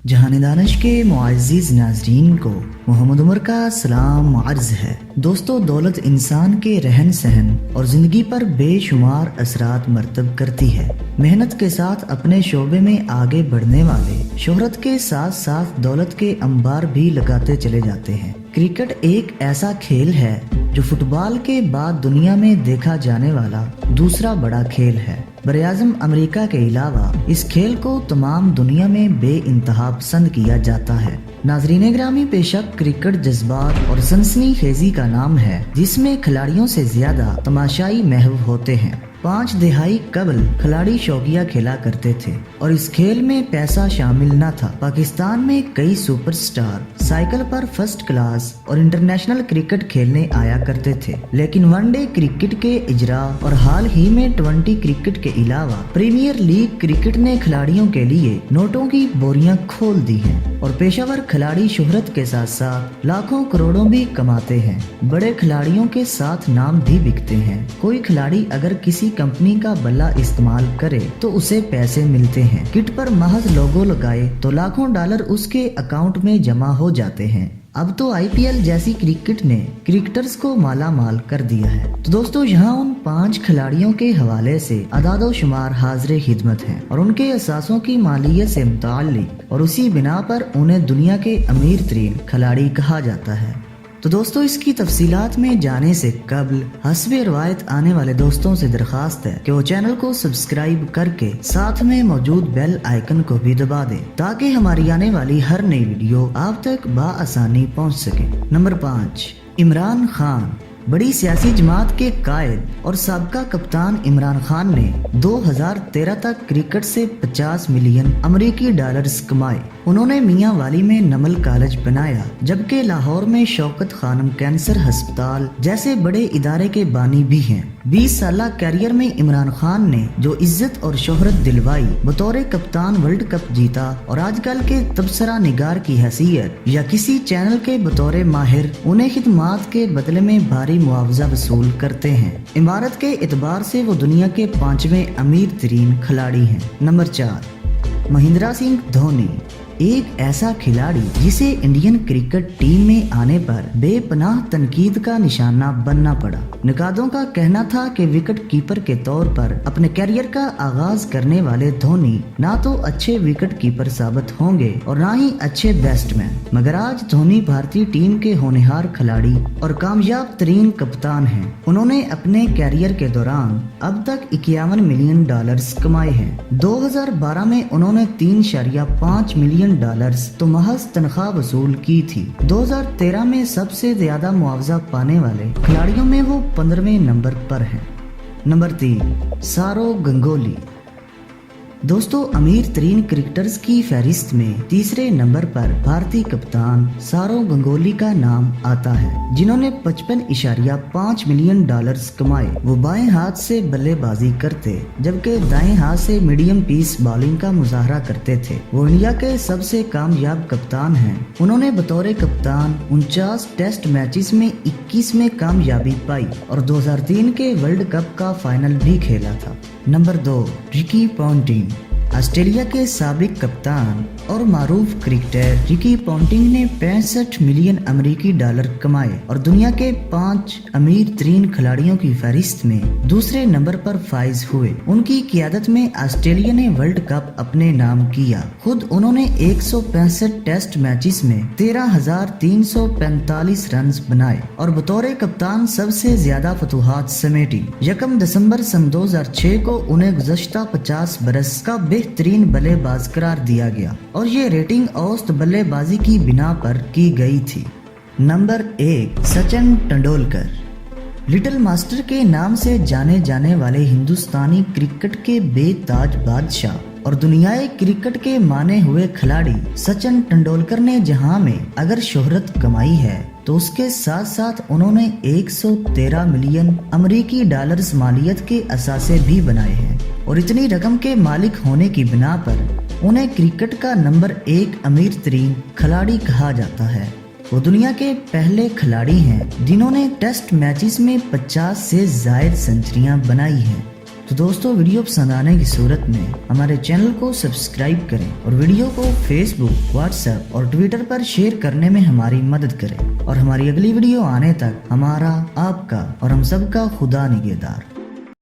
जहान दानिश के मुअज़्ज़िज़ नाज़रीन को मोहम्मद उमर का सलाम अर्ज़ है। दोस्तों, दौलत इंसान के रहन सहन और ज़िंदगी पर बेशुमार असरात मरतब करती है। मेहनत के साथ अपने शोबे में आगे बढ़ने वाले शोहरत के साथ साथ दौलत के अंबार भी लगाते चले जाते हैं। क्रिकेट एक ऐसा खेल है जो फुटबॉल के बाद दुनिया में देखा जाने वाला दूसरा बड़ा खेल है। बरआज़म अमेरिका के अलावा इस खेल को तमाम दुनिया में बेइंतहा पसंद किया जाता है। नाज़रीन ग्रामी, बेशक क्रिकेट जज्बात और सनसनी खेजी का नाम है जिसमें खिलाड़ियों से ज्यादा तमाशाई महबूब होते हैं। 5 दहाई कबल खिलाड़ी शौकिया खेला करते थे और इस खेल में पैसा शामिल न था। पाकिस्तान में कई सुपरस्टार साइकिल पर फर्स्ट क्लास और इंटरनेशनल क्रिकेट खेलने आया करते थे, लेकिन वनडे क्रिकेट के इजरा और हाल ही में 20 क्रिकेट के अलावा प्रीमियर लीग क्रिकेट ने खिलाड़ियों के लिए नोटों की बोरियां खोल दी हैं और पेशावर खिलाड़ी शोहरत के साथ साथ लाखों करोड़ों भी कमाते हैं। बड़े खिलाड़ियों के साथ नाम भी बिकते हैं। कोई खिलाड़ी अगर किसी कंपनी का बल्ला इस्तेमाल करे तो उसे पैसे मिलते हैं। किट पर महज लोगो लगाए तो लाखों डॉलर उसके अकाउंट में जमा हो जाते हैं। अब तो IPL जैसी क्रिकेट ने क्रिकेटर्स को माला माल कर दिया है। तो दोस्तों, यहाँ उन 5 खिलाड़ियों के हवाले से अदादो शुमार हाज़िर खिदमत हैं और उनके असासों की मालियत से मुताल्लिक और उसी बिना पर उन्हें दुनिया के अमीर तरीन खिलाड़ी कहा जाता है। तो दोस्तों, इसकी तफसीलात में जाने से कबल हस्बे रवायत आने वाले दोस्तों से दरखास्त है कि वो चैनल को सब्सक्राइब करके साथ में मौजूद बेल आइकन को भी दबा दें ताकि हमारी आने वाली हर नई वीडियो आप तक बआसानी पहुंच सके। नंबर 5, इमरान खान। बड़ी सियासी जमात के कायद और साबका कप्तान इमरान खान ने 2013 तक क्रिकेट से 50 मिलियन अमेरिकी डॉलर्स कमाए। उन्होंने मियां वाली में नमल कॉलेज बनाया, जबकि लाहौर में शौकत खानम कैंसर अस्पताल जैसे बड़े इदारे के बानी भी हैं। 20 साल कैरियर में इमरान खान ने जो इज्जत और शोहरत दिलवाई, बतौर कप्तान वर्ल्ड कप जीता और आजकल के तबसरा निगार की हैसियत या किसी चैनल के बतौर माहिर उन्हें खिदमात के बदले में भारी मुआवजा वसूल करते हैं। इमारत के एतबार से वो दुनिया के 5वें अमीर तरीन खिलाड़ी हैं। नंबर 4, महेंद्र सिंह धोनी। एक ऐसा खिलाड़ी जिसे इंडियन क्रिकेट टीम में आने पर बेपनाह तनकीद का निशाना बनना पड़ा। निकादों का कहना था कि विकेट कीपर के तौर पर अपने कैरियर का आगाज करने वाले धोनी ना तो अच्छे विकेट कीपर साबित होंगे और ना ही अच्छे बैट्समैन, मगर आज धोनी भारतीय टीम के होनहार खिलाड़ी और कामयाब तरीन कप्तान हैं। उन्होंने अपने कैरियर के दौरान अब तक 51 मिलियन डॉलर्स कमाए हैं। 2012 में उन्होंने 3.5 मिलियन डॉलर्स तो महज तनख्वाह वसूल की थी। 2013 में सबसे ज्यादा मुआवजा पाने वाले खिलाड़ियों में वो 15वें नंबर पर हैं। नंबर 3, सौरव गंगोली। दोस्तों, अमीर तरीन क्रिकेटर्स की फहरिस्त में तीसरे नंबर पर भारतीय कप्तान सौरव गंगोली का नाम आता है, जिन्होंने 55.5 मिलियन डॉलर्स कमाए। वो बाएं हाथ से बल्लेबाजी करते जबकि दाएं हाथ से मीडियम पीस बॉलिंग का मुजाहरा करते थे। वो इंडिया के सबसे कामयाब कप्तान हैं। उन्होंने बतौर कप्तान 49 टेस्ट मैचेस में 21 में कामयाबी पाई और 2003 के वर्ल्ड कप का फाइनल भी खेला था। Number 2, Ricky Ponting. ऑस्ट्रेलिया के साबिक कप्तान और मारूफ क्रिकेटर रिकी पॉन्टिंग ने 65 मिलियन अमेरिकी डॉलर कमाए और दुनिया के 5 अमीर तरीन खिलाड़ियों की फहरिस्त में दूसरे नंबर पर फाइज हुए। उनकी क़ियादत में ऑस्ट्रेलिया ने वर्ल्ड कप अपने नाम किया। खुद उन्होंने 165 टेस्ट मैचेस में 13,345 रन बनाए और बतौर कप्तान सबसे ज्यादा फतुहात समेटी। 1 दिसंबर सन 2006 को उन्हें गुज़श्ता 50 बरस का बेहतरीन बल्लेबाज करार दिया गया और ये रेटिंग औसत बल्लेबाजी की बिना पर की गई थी। Number 1, Sachin Tendulkar. Little master के नाम से जाने जाने वाले हिंदुस्तानी क्रिकेट के बेताज बादशाह और दुनियाई क्रिकेट के माने हुए खिलाड़ी सचिन तेंदुलकर ने जहां में अगर शोहरत कमाई है तो उसके साथ साथ उन्होंने 113 मिलियन अमेरिकी डॉलर्स मालियत के असासे भी बनाए हैं और इतनी रकम के मालिक होने की बिना पर उन्हें क्रिकेट का नंबर 1 अमीर तरीन खिलाड़ी कहा जाता है। वो दुनिया के पहले खिलाड़ी हैं जिन्होंने टेस्ट मैचेस में 50 से ज्यादा सेंचुरियां बनाई हैं। تو دوستو ویڈیو پسند آنے کی صورت میں ہمارے چینل کو سبسکرائب کریں اور ویڈیو کو فیس بک، واٹس ایپ اور ٹویٹر پر شیئر کرنے میں ہماری مدد کریں، اور ہماری اگلی ویڈیو آنے تک ہمارا، آپ کا اور ہم سب کا خدا نگہدار۔